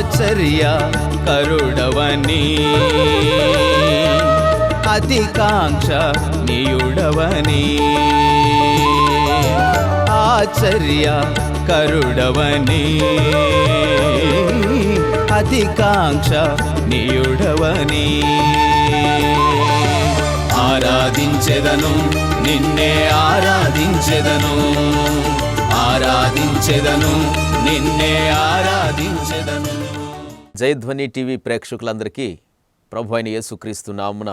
ఆశ్చర్య కరుడవని, అతికాంక్ష నీయుడవని, ఆశ్చర్య కరుడవని, అతికాంక్ష నీయుడవని. ఆరాధించెదను నిన్నే ఆరాధించెదను, ఆరాధించెదను నిన్నే ఆరాధించెదను. జయధ్వని టీవీ ప్రేక్షకులందరికీ ప్రభు అయిన యేసుక్రీస్తు నామున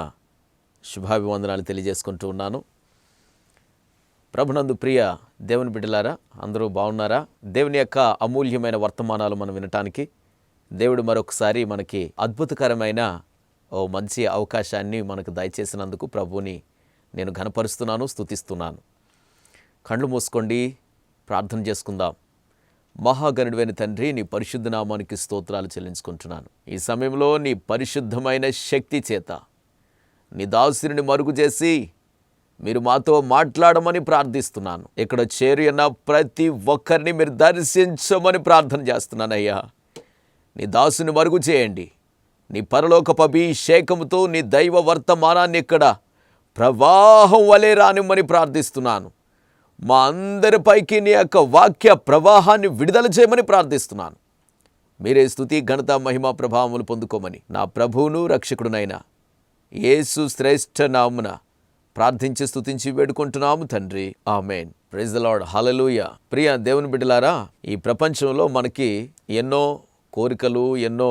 శుభాభివందనాలు తెలియజేసుకుంటూ ఉన్నాను. ప్రభునందు ప్రియ దేవుని బిడ్డలారా, అందరూ బాగున్నారా? దేవుని యొక్క అమూల్యమైన వర్తమానాలు మనం వినటానికి దేవుడు మరొకసారి మనకి అద్భుతకరమైన ఓ మంచి అవకాశాన్ని మనకు దయచేసినందుకు ప్రభువుని నేను ఘనపరుస్తున్నాను, స్తుతిస్తున్నాను. కళ్ళు మూసుకోండి, ప్రార్థన చేసుకుందాం. మహాగణుడైన తండ్రి, నీ పరిశుద్ధ నామానికి స్తోత్రాలు చెల్లించుకుంటున్నాను. ఈ సమయంలో నీ పరిశుద్ధమైన శక్తి చేత నీ దాసుని మరుగు చేసి మీరు మాతో మాట్లాడమని ప్రార్థిస్తున్నాను. ఇక్కడ చేరిన ప్రతి ఒక్కరిని మీరు దర్శించమని ప్రార్థన చేస్తున్నానయ్యా. నీ దాసుని మరుగు చేయండి. నీ పరలోకపు అభిషేకముతో నీ దైవ వర్తమానాన్ని ఇక్కడ ప్రవాహం వలె రానిమ్మని ప్రార్థిస్తున్నాను. మా అందరిపైకి నీ యొక్క వాక్య ప్రవాహాన్ని విడుదల చేయమని ప్రార్థిస్తున్నాను. మీరే స్తుతి, ఘనత, మహిమ, ప్రభావములు పొందుకోమని నా ప్రభువును రక్షకుడునైనా యేసు శ్రేష్ఠ నామున ప్రార్థించి స్తుతించి వేడుకుంటున్నాము తండ్రి, ఆమెన్. ప్రైజ్ ది లార్డ్, హల్లెలూయా. ప్రియ దేవుని బిడ్డలారా, ఈ ప్రపంచంలో మనకి ఎన్నో కోరికలు, ఎన్నో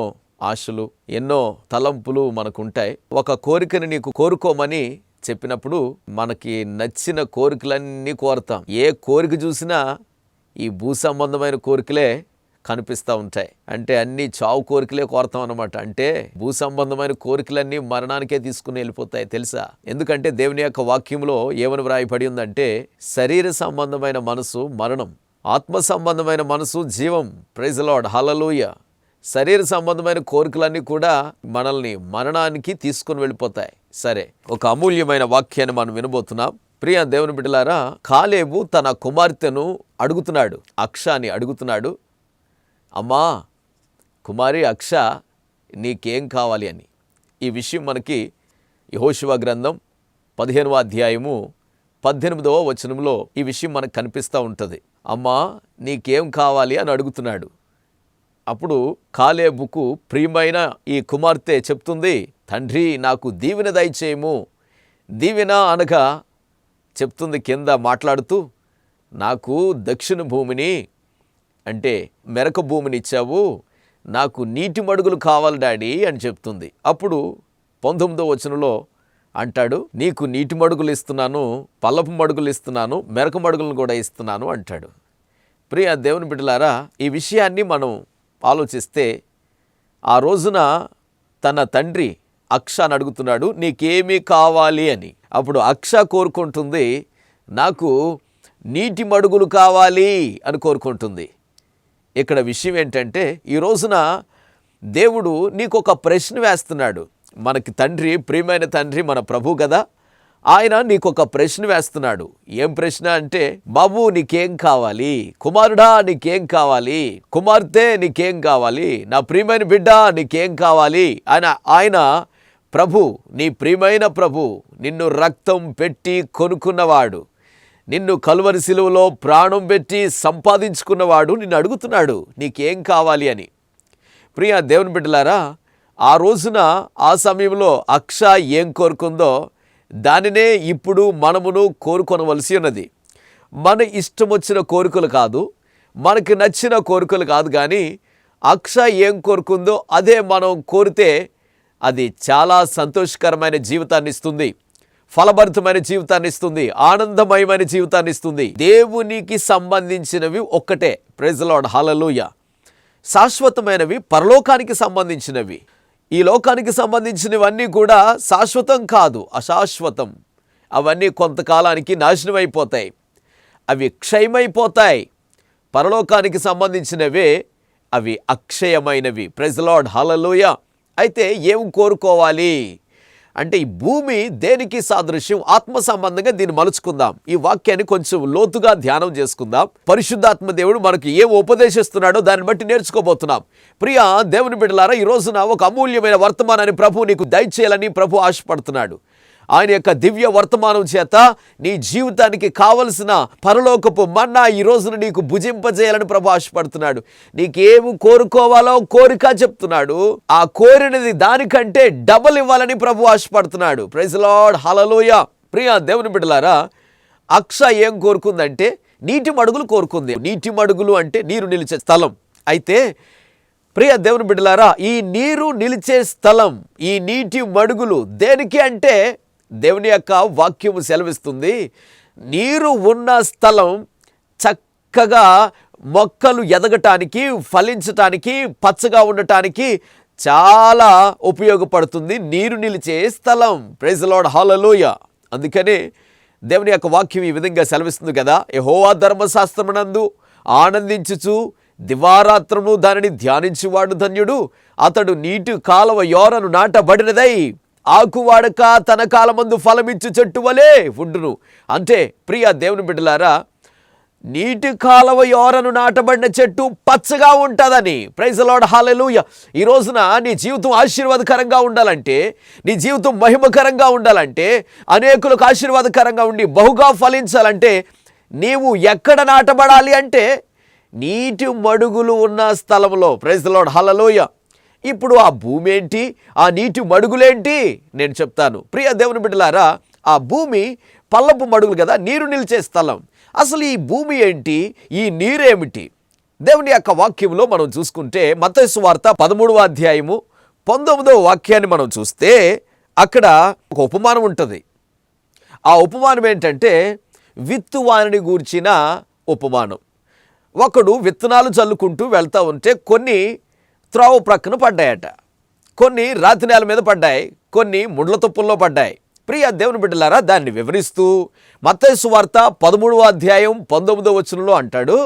ఆశలు, ఎన్నో తలంపులు మనకుంటాయి. ఒక కోరికని నీకు కోరుకోమని చెప్పినప్పుడు మనకి నచ్చిన కోరికలన్నీ కోరతాం. ఏ కోరిక చూసినా ఈ భూ సంబంధమైన కోరికలే కనిపిస్తూ ఉంటాయి. అంటే అన్ని చావు కోరికలే కోరతాం అన్నమాట. అంటే భూ సంబంధమైన కోరికలన్నీ మరణానికే తీసుకుని వెళ్ళిపోతాయి తెలుసా? ఎందుకంటే దేవుని యొక్క వాక్యంలో ఏమని వ్రాయబడి ఉందంటే, శరీర సంబంధమైన మనసు మరణం, ఆత్మ సంబంధమైన మనసు జీవం. ప్రైజ్ ది లార్డ్, హల్లెలూయా. శరీర సంబంధమైన కోరికలన్నీ కూడా మనల్ని మరణానికి తీసుకుని వెళ్ళిపోతాయి. సరే, ఒక అమూల్యమైన వాక్యాన్ని మనం వినబోతున్నాం. ప్రియ దేవుని బిడ్డలారా, కాలేబు తన కుమార్తెను అడుగుతున్నాడు, అక్షాని అడుగుతున్నాడు, అమ్మా కుమారి అక్ష, నీకేం కావాలి అని. ఈ విషయం మనకి యెహోషువ గ్రంథం 15వ అధ్యాయము 18వ వచనంలో ఈ విషయం మనకు కనిపిస్తూ ఉంటుంది. అమ్మా నీకేం కావాలి అని అడుగుతున్నాడు. అప్పుడు కాలేబుకు ప్రియమైన ఈ కుమార్తె చెప్తుంది, తండ్రి నాకు దీవెన దయచేయము. దీవెన అనగా చెప్తుంది కింద మాట్లాడుతూ, నాకు దక్షిణ భూమిని అంటే మెరక భూమిని ఇచ్చావు, నాకు నీటి మడుగులు కావాలి డాడీ అని చెప్తుంది. అప్పుడు 19వ వచనంలో అంటాడు, నీకు నీటి మడుగులు ఇస్తున్నాను, పల్లపు మడుగులు ఇస్తున్నాను, మెరక మడుగులను కూడా ఇస్తున్నాను అంటాడు. ప్రియ దేవుని బిడ్డలారా, ఈ విషయాన్ని మనం ఆలోచిస్తే, ఆ రోజున తన తండ్రి అక్షాని అడుగుతున్నాడు, నీకేమీ కావాలి అని. అప్పుడు అక్ష కోరుకుంటుంది, నాకు నీటి మడుగులు కావాలి అని కోరుకుంటుంది. ఇక్కడ విషయం ఏంటంటే, ఈ రోజున దేవుడు నీకు ఒక ప్రశ్న వేస్తున్నాడు. మనకి తండ్రి, ప్రియమైన తండ్రి మన ప్రభు కదా, ఆయన నీకు ఒక ప్రశ్న వేస్తున్నాడు. ఏం ప్రశ్న అంటే, బాబు నీకేం కావాలి, కుమారుడా నీకేం కావాలి, కుమార్తె నీకేం కావాలి, నా ప్రియమైన బిడ్డ నీకేం కావాలి అని ఆయన ప్రభు, నీ ప్రియమైన ప్రభు, నిన్ను రక్తం పెట్టి కొనుక్కున్నవాడు, నిన్ను కలువరి సిలువలో ప్రాణం పెట్టి సంపాదించుకున్నవాడు నిన్ను అడుగుతున్నాడు నీకేం కావాలి అని. ప్రియ దేవుని బిడ్డలారా, ఆ రోజున ఆ సమయంలో అక్ష ఏం కోరుకుందో దానినే ఇప్పుడు మనమును కోరుకొనవలసి ఉన్నది. మన ఇష్టం వచ్చిన కోరికలు కాదు, మనకి నచ్చిన కోరికలు కాదు, కానీ అక్ష ఏం కోరుకుందో అదే మనం కోరితే అది చాలా సంతోషకరమైన జీవితాన్ని ఇస్తుంది, ఫలభరితమైన జీవితాన్ని ఇస్తుంది, ఆనందమయమైన జీవితాన్ని ఇస్తుంది. దేవునికి సంబంధించినవి ఒక్కటే. ప్రైజ్ ది లార్డ్, హల్లెలూయా. శాశ్వతమైనవి పరలోకానికి సంబంధించినవి. ఈ లోకానికి సంబంధించినవన్నీ కూడా శాశ్వతం కాదు, అశాశ్వతం. అవన్నీ కొంతకాలానికి నాశనం అయిపోతాయి, అవి క్షయమైపోతాయి. పరలోకానికి సంబంధించినవే అవి అక్షయమైనవి. ప్రైజ్ ది లార్డ్, హల్లెలూయా. అయితే ఏం కోరుకోవాలి? అంటే ఈ భూమి దేనికి సాదృశ్యం? ఆత్మ సంబంధంగా దీన్ని మలుచుకుందాం. ఈ వాక్యాన్ని కొంచెం లోతుగా ధ్యానం చేసుకుందాం. పరిశుద్ధాత్మ దేవుడు మనకి ఏం ఉపదేశిస్తున్నాడో దాన్ని బట్టి నేర్చుకోబోతున్నాం. ప్రియ దేవుని బిడ్డలారా, ఈ రోజున ఒక అమూల్యమైన వర్తమానాన్ని ప్రభు నీకు దయచేయాలని ప్రభు ఆశపడుతున్నాడు. ఆయన యొక్క దివ్య వర్తమానం చేత నీ జీవితానికి కావలసిన పరలోకపు మన్నా ఈ రోజున నీకు భుజింపజేయాలని ప్రభు ఆశపడుతున్నాడు. నీకేమి కోరుకోవాలో కోరిక చెప్తున్నాడు. ఆ కోరినది దానికంటే డబల్ ఇవ్వాలని ప్రభు ఆశపడుతున్నాడు. ప్రైజ్ లార్డ్, హల్లెలూయా. ప్రియ దేవుని బిడ్డలారా, అక్ష ఏం కోరుకుందంటే నీటి మడుగులు కోరుకుంది. నీటి మడుగులు అంటే నీరు నిలిచే స్థలం. అయితే ప్రియ దేవుని బిడ్డలారా, ఈ నీరు నిలిచే స్థలం, ఈ నీటి మడుగులు దేనికి అంటే దేవుని యొక్క వాక్యము సెలవిస్తుంది, నీరు ఉన్న స్థలం చక్కగా మొక్కలు ఎదగటానికి, ఫలించటానికి, పచ్చగా ఉండటానికి చాలా ఉపయోగపడుతుంది నీరు నిలిచే స్థలం. ప్రైజ్ లార్డ్, హల్లెలూయా. అందుకని దేవుని యొక్క వాక్యం ఈ విధంగా సెలవిస్తుంది కదా, యెహోవా ధర్మశాస్త్రమునందు ఆనందించుచు దివారాత్రము దానిని ధ్యానించువాడు ధన్యుడు. అతడు నీటి కాలువ యోరను నాటబడినదై ఆకువాడక తన కాలమందు ఫలమిచ్చు చెట్టు వలె ఉండును. అంటే ప్రియ దేవుని బిడ్డలారా, నీటి కాలువ యోరను నాటబడిన చెట్టు పచ్చగా ఉంటుందని. ప్రైజ్ లార్డ్, హల్లెలూయా. ఈ రోజున నీ జీవితం ఆశీర్వాదకరంగా ఉండాలంటే, నీ జీవితం మహిమకరంగా ఉండాలంటే, అనేకులకు ఆశీర్వాదకరంగా ఉండి బహుగా ఫలించాలంటే నీవు ఎక్కడ నాటబడాలి అంటే నీటి మడుగులు ఉన్న స్థలంలో. ప్రైజ్ లార్డ్, హల్లెలూయా. ఇప్పుడు ఆ భూమి ఏంటి, ఆ నీటి మడుగులేంటి నేను చెప్తాను. ప్రియ దేవుని బిడ్డలారా, ఆ భూమి పల్లపు మడుగులు కదా, నీరు నిలిచే స్థలం. అసలు ఈ భూమి ఏంటి, ఈ నీరేమిటి? దేవుని యొక్క వాక్యంలో మనం చూసుకుంటే మత్తయి సువార్త 13వ అధ్యాయము 19వ వాక్యాన్ని మనం చూస్తే అక్కడ ఒక ఉపమానం ఉంటుంది. ఆ ఉపమానం ఏంటంటే విత్తువానిని గూర్చిన ఉపమానం. ఒకడు విత్తనాలు చల్లుకుంటూ వెళ్తూ ఉంటే కొన్ని త్రోవ ప్రక్కన పడ్డాయట, కొన్ని రాతి నేల మీద పడ్డాయి, కొన్ని ముళ్ళ తుప్పల్లో పడ్డాయి. ప్రియ దేవుని బిడ్డలారా, దాన్ని వివరిస్తూ మత్తయి సువార్త 13వ అధ్యాయం 19వ వచనంలో అంటాడు,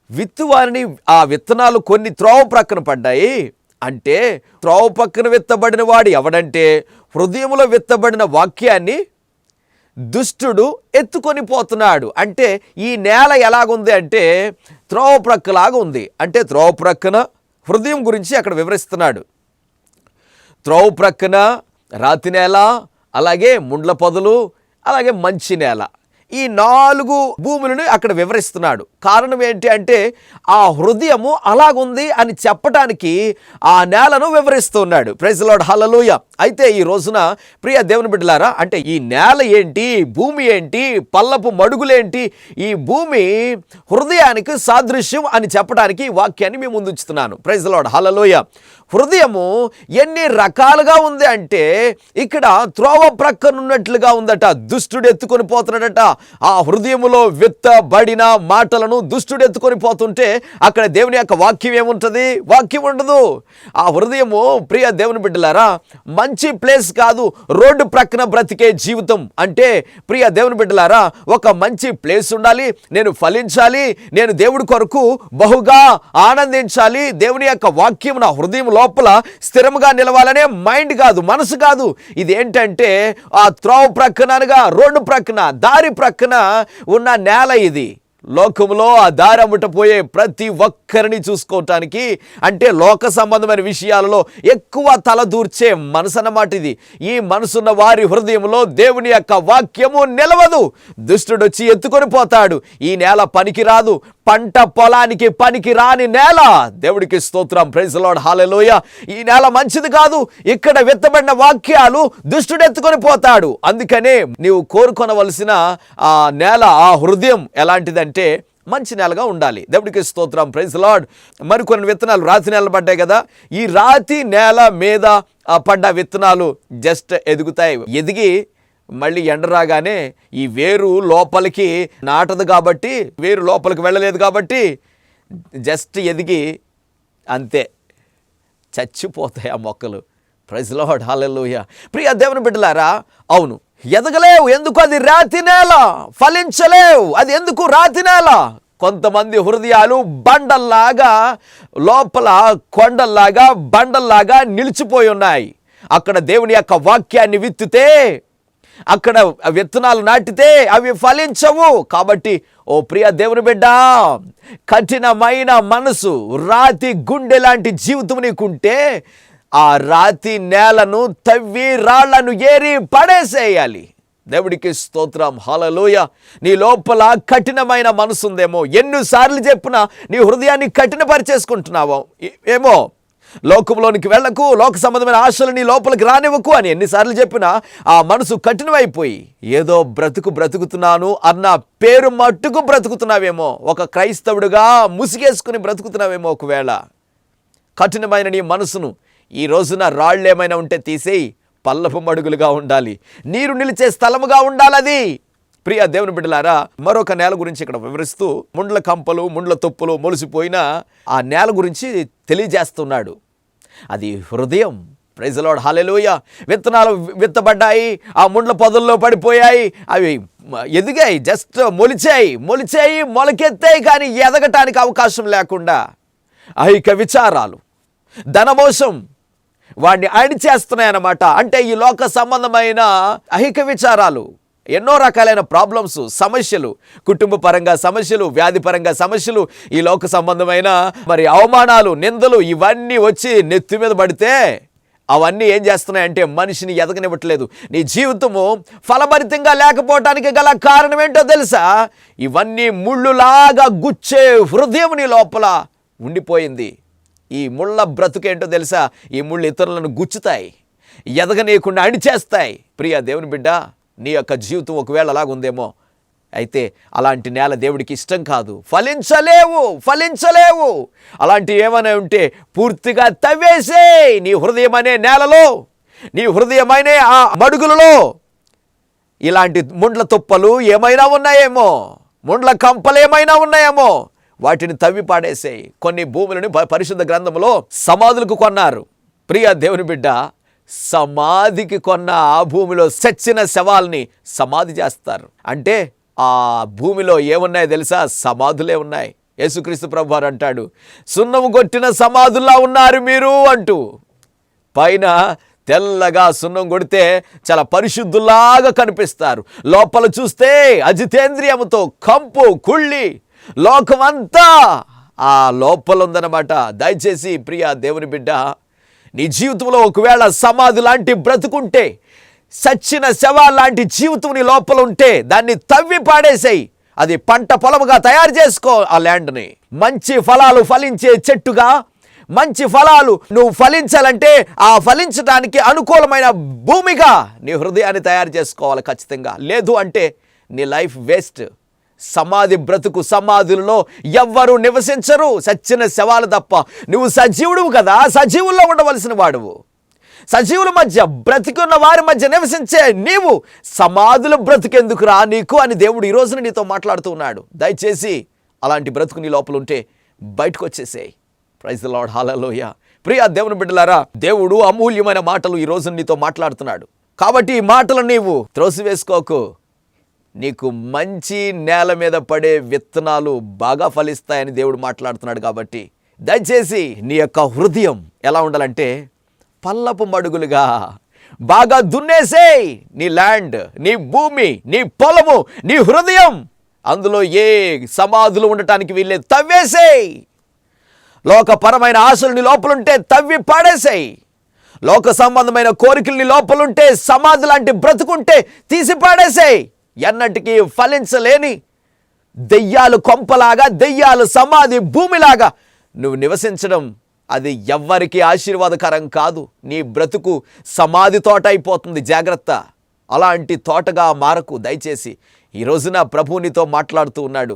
విత్తువారిని ఆ విత్తనాలు కొన్ని త్రోవ ప్రక్కన పడ్డాయి. అంటే త్రోవ పక్కన విత్తబడిన వాడు ఎవడంటే హృదయంలో విత్తబడిన వాక్యాన్ని దుష్టుడు ఎత్తుకొని పోతున్నాడు. అంటే ఈ నేల ఎలాగుంది అంటే త్రోవ ప్రక్కలాగా ఉంది. అంటే త్రోవ ప్రక్కన హృదయం గురించి అక్కడ వివరిస్తున్నాడు. త్రోవ ప్రక్కన రాతి నేల, అలాగే ముండ్ల పొదలు, అలాగే మంచి నేల, ఈ 4 భూములను అక్కడ వివరిస్తున్నాడు. కారణం ఏంటి అంటే ఆ హృదయము అలాగుంది అని చెప్పడానికి ఆ నేలను వివరిస్తున్నాడు. ప్రైజ్ లార్డ్, హల్లెలూయా. అయితే ఈ రోజున ప్రియ దేవుని బిడ్డలారా, అంటే ఈ నేల ఏంటి, భూమి ఏంటి, పల్లపు మడుగులేంటి, ఈ భూమి హృదయానికి సాదృశ్యం అని చెప్పడానికి ఈ వాక్యాన్ని మేము ముందుంచుతున్నాను. ప్రైజ్ లార్డ్, హల్లెలూయా. హృదయము ఎన్ని రకాలుగా ఉంది అంటే ఇక్కడ త్రోవ ప్రక్కనున్నట్లుగా ఉందట. దుష్టుడు ఎత్తుకొని పోతున్నాడట. ఆ హృదయములో విత్తబడిన మాటలను దుష్టుడు ఎత్తుకొని పోతుంటే అక్కడ దేవుని యొక్క వాక్యం ఏముంటుంది? వాక్యం ఉండదు. ఆ హృదయము ప్రియ దేవుని బిడ్డలారా మంచి ప్లేస్ కాదు, రోడ్డు ప్రక్కన బ్రతికే జీవితం. అంటే ప్రియ దేవుని బిడ్డలారా, ఒక మంచి ప్లేస్ ఉండాలి, నేను ఫలించాలి, నేను దేవుడి కొరకు బహుగా ఆనందించాలి, దేవుని యొక్క వాక్యం నా హృదయం లోపల స్థిరముగా నిలవాలనే మైండ్ కాదు, మనసు కాదు. ఇది ఏంటంటే ఆ త్రోవ ప్రక్కన అనగా రోడ్డు ప్రక్కన, దారి ప్రక్కన ఉన్న నేల ఇది. లోకంలో ఆ దారి అమ్ముట పోయే ప్రతి ఒక్కరిని చూసుకోవటానికి, అంటే లోక సంబంధమైన విషయాలలో ఎక్కువ తలదూర్చే మనసు అన్నమాట ఇది. ఈ మనసున్న వారి హృదయంలో దేవుని యొక్క వాక్యము నిలవదు. దుష్టుడు వచ్చి ఎత్తుకొని పోతాడు. ఈ నేల పనికిరాదు, పంట పొలానికి పనికి రాని నేల. దేవుడికి స్తోత్రం, ప్రైజ్ లార్డ్, హల్లెలూయా. ఈ నేల మంచిది కాదు. ఇక్కడ విత్తబడిన వాక్యాలు దుష్టుడు ఎత్తుకొని పోతాడు. అందుకనే నీవు కోరుకొనవలసిన ఆ నేల, ఆ హృదయం ఎలాంటిదంటే మంచి నేలగా ఉండాలి. దేవుడికి స్తోత్రం, ప్రైజ్ లార్డ్. మరికొన్ని విత్తనాలు రాతి నేల పడ్డాయి కదా, ఈ రాతి నేల మీద పడ్డ విత్తనాలు జస్ట్ ఎదుగుతాయి. ఎదిగి మళ్ళీ ఎండ రాగానే ఈ వేరు లోపలికి నాటదు కాబట్టి, వేరు లోపలికి వెళ్ళలేదు కాబట్టి జస్ట్ ఎదిగి అంతే చచ్చిపోతాయి ఆ మొక్కలు. ప్రైజ్ లార్డ్, హల్లెలూయా. ప్రియ దేవుని బిడ్డలారా, అవును ఎదగలేవు. ఎందుకు? అది రాతి నేల. ఫలించలేవు. అది ఎందుకు రాతి నేల? కొంతమంది హృదయాలు బండల్లాగా, లోపల కొండల్లాగా బండల్లాగా నిలిచిపోయి ఉన్నాయి. అక్కడ దేవుని యొక్క వాక్యాన్ని విత్తితే, అక్కడ విత్తనాలు నాటితే అవి ఫలించవు. కాబట్టి ఓ ప్రియ దేవుని బిడ్డ, కఠినమైన మనసు, రాతి గుండె లాంటి జీవితం నీకుంటే ఆ రాతి నేలను తవ్వి రాళ్లను ఏరి పడేసేయాలి. దేవుడికి స్తోత్రం, హల్లెలూయా. నీ లోపల కఠినమైన మనసు ఉందేమో, ఎన్నిసార్లు చెప్పినా నీ హృదయాన్ని కఠినపరిచేసుకుంటున్నావో ఏమో. లోకంలోనికి వెళ్ళకు, లోక సంబంధమైన ఆశలు నీ లోపలికి రానివ్వకు అని ఎన్నిసార్లు చెప్పినా ఆ మనసు కఠినమైపోయి ఏదో బ్రతుకుతున్నాను అన్న పేరు మట్టుకు బ్రతుకుతున్నావేమో. ఒక క్రైస్తవుడిగా ముసిగేసుకుని బ్రతుకుతున్నావేమో. ఒకవేళ కఠినమైన నీ మనసును ఈ రోజున రాళ్ళు ఏమైనా ఉంటే తీసేయి, పల్లపు మడుగులుగా ఉండాలి, నీరు నిలిచే స్థలముగా ఉండాలి అది. ప్రియ దేవుని బిడ్డలారా, మరొక నేల గురించి ఇక్కడ వివరిస్తూ ముండ్ల కంపలు, ముండ్ల తొప్పులు మొలిసిపోయిన ఆ నేల గురించి తెలియజేస్తున్నాడు. అది హృదయం. ప్రైజ్ ది లార్డ్, హల్లెలూయా. విత్తనాలు విత్తబడ్డాయి, ఆ ముండ్ల పొదల్లో పడిపోయాయి, అవి ఎదిగాయి, జస్ట్ మొలిచాయి, మొలకెత్తాయి, కానీ ఎదగటానికి అవకాశం లేకుండా ఐహిక విచారాలు, ధనమోసం వాడిని అణిచేస్తున్నాయి అన్నమాట. అంటే ఈ లోక సంబంధమైన ఐహిక విచారాలు, ఎన్నో రకాలైన ప్రాబ్లమ్స్, సమస్యలు, కుటుంబ పరంగా సమస్యలు, వ్యాధి పరంగా సమస్యలు, ఈ లోక సంబంధమైన మరి అవమానాలు, నిందలు ఇవన్నీ వచ్చి నెత్తి మీద పడితే అవన్నీ ఏం చేస్తున్నాయంటే మనిషిని ఎదగనివ్వట్లేదు. నీ జీవితము ఫలభరితంగా లేకపోవటానికి గల కారణం ఏంటో తెలుసా? ఇవన్నీ ముళ్ళులాగా గుచ్చే హృదయం నీ లోపల ఉండిపోయింది. ఈ ముళ్ళ బ్రతుకేంటో తెలుసా? ఈ ముళ్ళు ఇతరులను గుచ్చుతాయి, ఎదగనీయకుండా అణిచేస్తాయి. ప్రియ దేవుని బిడ్డ, నీ యొక్క జీవితం ఒకవేళ అలాగుందేమో, అయితే అలాంటి నేల దేవుడికి ఇష్టం కాదు. ఫలించలేవు. అలాంటి ఏమైనా ఉంటే పూర్తిగా తవ్వేసే నీ హృదయం అనే నేలలో, నీ హృదయం అనే ఆ మడుగులలో. ఇలాంటి ముండ్ల తుప్పలు ఏమైనా ఉన్నాయేమో, ముండ్ల కంపలు ఏమైనా ఉన్నాయేమో, వాటిని తవ్వి పాడేసాయి. కొన్ని భూములను పరిశుద్ధ గ్రంథంలో సమాధులకు కొన్నారు. ప్రియ దేవుని బిడ్డ, సమాధికి కొన్న ఆ భూమిలో చచ్చిన శవాల్ని సమాధి చేస్తారు. అంటే ఆ భూమిలో ఏమున్నాయో తెలుసా? సమాధులే ఉన్నాయి. యేసుక్రీస్తు ప్రభువారు అంటాడు, సున్నము కొట్టిన సమాధుల్లా ఉన్నారు మీరు అంటూ. పైన తెల్లగా సున్నం కొడితే చాలా పరిశుద్ధులాగా కనిపిస్తారు, లోపల చూస్తే అజితేంద్రియముతో కంపు, కుళ్ళి, లోకమంతా ఆ లోపల ఉందన్నమాట. దయచేసి ప్రియ దేవుని బిడ్డ, నీ జీవితంలో ఒకవేళ సమాధి లాంటి బ్రతుకుంటే, సచ్చిన శవాల లాంటి జీవితం నీ లోపల ఉంటే దాన్ని తవ్వి పాడేసాయి. అది పంట పొలముగా తయారు చేసుకో. ఆ ల్యాండ్ని మంచి ఫలాలు ఫలించే చెట్టుగా, మంచి ఫలాలు నువ్వు ఫలించాలంటే ఆ ఫలించడానికి అనుకూలమైన భూమిగా నీ హృదయాన్ని తయారు చేసుకోవాలి ఖచ్చితంగా. లేదు అంటే నీ లైఫ్ వేస్ట్. సమాధి బ్రతుకు, సమాధుల్లో ఎవ్వరూ నివసించరు, సచ్చిన శవాలు తప్ప. నువ్వు సజీవుడువు కదా, సజీవుల్లో ఉండవలసిన వాడువు. సజీవుల మధ్య, బ్రతికున్న వారి మధ్య నివసించే నీవు సమాధుల బ్రతుకెందుకురా నీకు అని దేవుడు ఈ రోజున నీతో మాట్లాడుతూ ఉన్నాడు. దయచేసి అలాంటి బ్రతుకు నీ లోపల ఉంటే బయటకు వచ్చేసేయి. ప్రైజ్ ది లార్డ్, హల్లెలూయా. ప్రియ దేవుని బిడ్డలారా, దేవుడు అమూల్యమైన మాటలు ఈ రోజు నీతో మాట్లాడుతున్నాడు. కాబట్టి ఈ మాటలు నీవు త్రోసివేసుకోకు. నీకు మంచి నేల మీద పడే విత్తనాలు బాగా ఫలిస్తాయని దేవుడు మాట్లాడుతున్నాడు. కాబట్టి దయచేసి నీ యొక్క హృదయం ఎలా ఉండాలంటే పల్లపు మడుగులుగా బాగా దున్నేసేయ్. నీ ల్యాండ్, నీ భూమి, నీ పొలము, నీ హృదయం, అందులో ఏ సమాధులు ఉండటానికి వీళ్ళే తవ్వేసేయ్. లోకపరమైన ఆశలు నీ లోపలుంటే తవ్వి పాడేసాయి. లోక సంబంధమైన కోరికలు నీ లోపలుంటే, సమాధి లాంటి బ్రతుకుంటే తీసి పాడేసాయి. ఎన్నటికీ ఫలించలేని దెయ్యాలు కొంపలాగా, దెయ్యాలు సమాధి భూమిలాగా నువ్వు నివసించడం అది ఎవ్వరికీ ఆశీర్వాదకరం కాదు. నీ బ్రతుకు సమాధి తోట అయిపోతుంది. జాగ్రత్త, అలాంటి తోటగా మారకు. దయచేసి ఈ రోజున ప్రభువు నీతో మాట్లాడుతూ ఉన్నాడు.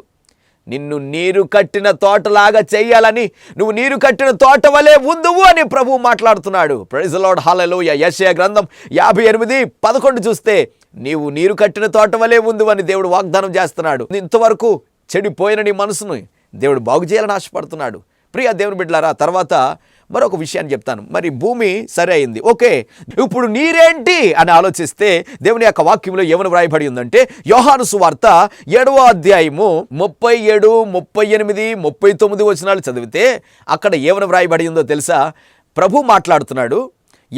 నిన్ను నీరు కట్టిన తోటలాగా చెయ్యాలని, నువ్వు నీరు కట్టిన తోట వలె ఉందువు అని ప్రభువు మాట్లాడుతున్నాడు. ప్రైజ్ ది లార్డ్, హల్లెలూయా. యెషయా గ్రంథం 58:11 చూస్తే నీవు నీరు కట్టిన తోట వలె ఉందువు అని దేవుడు వాగ్దానం చేస్తున్నాడు. ఇంతవరకు చెడిపోయిన నీ మనసును దేవుడు బాగు చేయాలని ఆశపడుతున్నాడు. ప్రియ దేవుని బిడ్డలారా, తర్వాత మరొక విషయాన్ని చెప్తాను. మరి భూమి సరే అయింది, ఓకే, ఇప్పుడు నీరేంటి అని ఆలోచిస్తే దేవుని యొక్క వాక్యంలో ఏమని వ్రాయబడి ఉందంటే, యోహాను సువార్త 7వ అధ్యాయము 37, 38, 39 వచనాలు చదివితే అక్కడ ఏమని వ్రాయబడి ఉందో తెలుసా? ప్రభు మాట్లాడుతున్నాడు.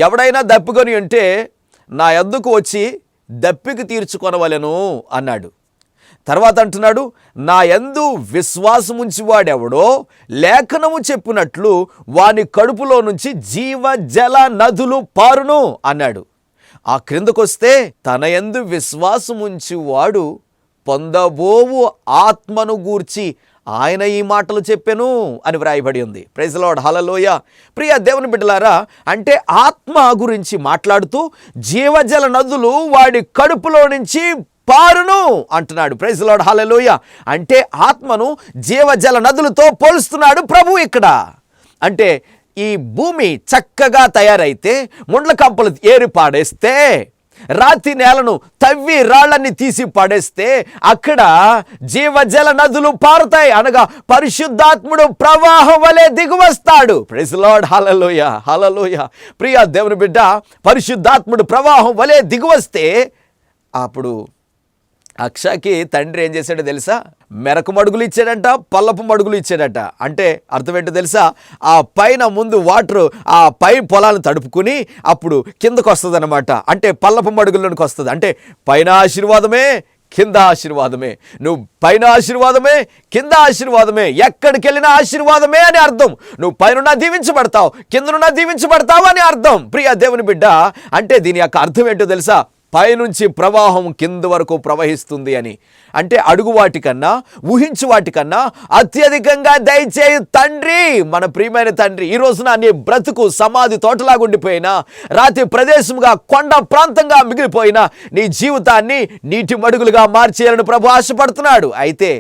ఎవడైనా దప్పికొని ఉంటే నా యొద్దకు వచ్చి దప్పిక తీర్చుకొనవలెను అన్నాడు. తర్వాత అంటున్నాడు, నా యందు విశ్వాసముంచి వాడెవడో లేఖనము చెప్పినట్లు వాని కడుపులో నుంచి జీవజల నదులు పారును అన్నాడు. ఆ క్రిందకొస్తే తన యందు విశ్వాసముంచి వాడు పొందబోవు ఆత్మను గూర్చి ఆయన ఈ మాటలు చెప్పెను అని వ్రాయబడి ఉంది. ప్రైజ్ లార్డ్, హల్లెలూయా. ప్రియ దేవుని బిడ్డలారా, అంటే ఆత్మ గురించి మాట్లాడుతూ జీవజల నదులు వాడి కడుపులో నుంచి పారును అంటున్నాడు. ప్రైజ్ లార్డ్, హల్లెలూయా. అంటే ఆత్మను జీవజల నదులతో పోలుస్తున్నాడు ప్రభు ఇక్కడ. అంటే ఈ భూమి చక్కగా తయారైతే ముండ్ల కంపలు ఏరి పాడేస్తే, రాతి నేలను తవ్వి రాళ్ళని తీసి పడేస్తే అక్కడ జీవజల నదులు పారుతాయి. అనగా పరిశుద్ధాత్ముడు ప్రవాహం వలె దిగువస్తాడు. ప్రైజ్ లార్డ్, హల్లెలూయా, హల్లెలూయా. ప్రియ దేవుని బిడ్డ, పరిశుద్ధాత్ముడు ప్రవాహం వలె దిగువస్తే అప్పుడు అక్షకి తండ్రి ఏం చేశాడో తెలుసా? మెరకు మడుగులు ఇచ్చాడట, పల్లపు మడుగులు ఇచ్చాడట. అంటే అర్థం ఏంటో తెలుసా? ఆ పైన ముందు వాటర్ ఆ పై పొలాలను తడుపుకుని అప్పుడు కిందకు వస్తుంది అనమాట. అంటే పల్లపు మడుగుల్లోనికి వస్తుంది. అంటే పైన ఆశీర్వాదమే, కింద ఆశీర్వాదమే. నువ్వు పైన ఆశీర్వాదమే, కింద ఆశీర్వాదమే, ఎక్కడికి వెళ్ళినా ఆశీర్వాదమే అని అర్థం. నువ్వు పైన దీవించబడతావు, కిందనున్నా దీవించబడతావు అని అర్థం. ప్రియ దేవుని బిడ్డ, అంటే దీని యొక్క అర్థం ఏంటో తెలుసా? పైనుంచి ప్రవాహం కింద వరకు ప్రవహిస్తుంది అని. అంటే అడుగు వాటికన్నా, ఊహించు వాటికన్నా అత్యధికంగా దయచేయు తండ్రి, మన ప్రియమైన తండ్రి. ఈ రోజున నీ బ్రతుకు సమాధి తోటలాగుండిపోయినా, రాతి ప్రదేశంగా కొండ ప్రాంతంగా మిగిలిపోయినా నీ జీవితాన్ని నీటి మడుగులుగా మార్చేయాలని ప్రభు ఆశపడుతున్నాడు. అయితే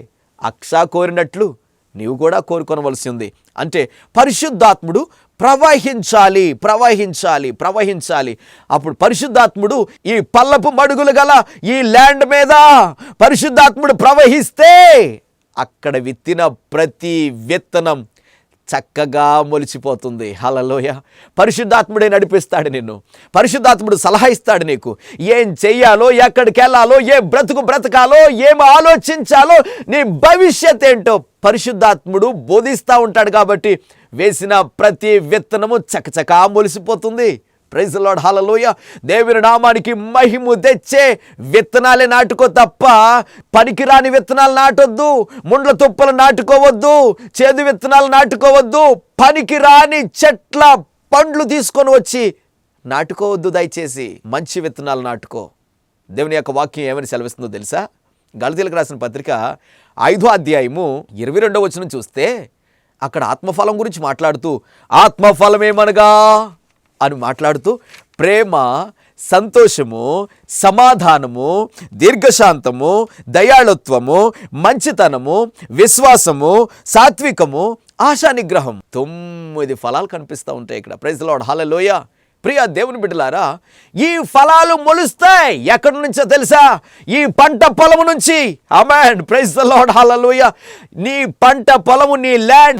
అక్ష కోరినట్లు నీవు కూడా కోరుకొనవలసి ఉంది. అంటే పరిశుద్ధాత్ముడు ప్రవహించాలి, ప్రవహించాలి, ప్రవహించాలి. అప్పుడు పరిశుద్ధాత్ముడు ఈ పల్లపు మడుగులు గల ఈ ల్యాండ్ మీద పరిశుద్ధాత్ముడు ప్రవహిస్తే అక్కడ విత్తిన ప్రతి విత్తనం చక్కగా మొలిచిపోతుంది. హల్లెలూయా. పరిశుద్ధాత్ముడే నడిపిస్తాడు నిన్ను. పరిశుద్ధాత్ముడు సలహా ఇస్తాడు నీకు. ఏం చెయ్యాలో, ఎక్కడికి వెళ్ళాలో, ఏ బ్రతుకు బ్రతకాలో, ఏం ఆలోచించాలో, నీ భవిష్యత్ ఏంటో పరిశుద్ధాత్ముడు బోధిస్తూ ఉంటాడు. కాబట్టి వేసిన ప్రతి విత్తనము చకచకా మొలిసిపోతుంది. ప్రైజ్ లార్డ్, హల్లెలూయా. దేవుని నామానికి మహిమ తెచ్చే విత్తనాలే నాటుకో తప్ప పనికిరాని విత్తనాలు నాటొద్దు, ముండ్ల తుప్పలు నాటుకోవద్దు, చేదు విత్తనాలు నాటుకోవద్దు, పనికిరాని చెట్ల పండ్లు తీసుకొని వచ్చి నాటుకోవద్దు. దయచేసి మంచి విత్తనాలు నాటుకో. దేవుని యొక్క వాక్యం ఏమని సెలవిస్తుందో తెలుసా? గలతీయులకు రాసిన పత్రిక 5వ అధ్యాయము 22వ వచనం చూస్తే అక్కడ ఆత్మఫలం గురించి మాట్లాడుతూ, ఆత్మఫలమేమనగా అని మాట్లాడుతూ ప్రేమ, సంతోషము, సమాధానము, దీర్ఘశాంతము, దయాళుత్వము, మంచితనము, విశ్వాసము, సాత్వికము, ఆశా నిగ్రహం, 9 ఫలాలు కనిపిస్తూ ఉంటాయి ఇక్కడ. ప్రైజ్ ది లార్డ్, హల్లెలూయా. ప్రియ దేవుని బిడ్డలారా, ఈ ఫలాలు మొలుస్తాయి ఎక్కడి నుంచో తెలుసా? ఈ పంట పొలము నుంచి. ఆమేన్. ప్రైజ్ ది లార్డ్, హల్లెలూయా. నీ పంట పొలము, నీ ల్యాండ్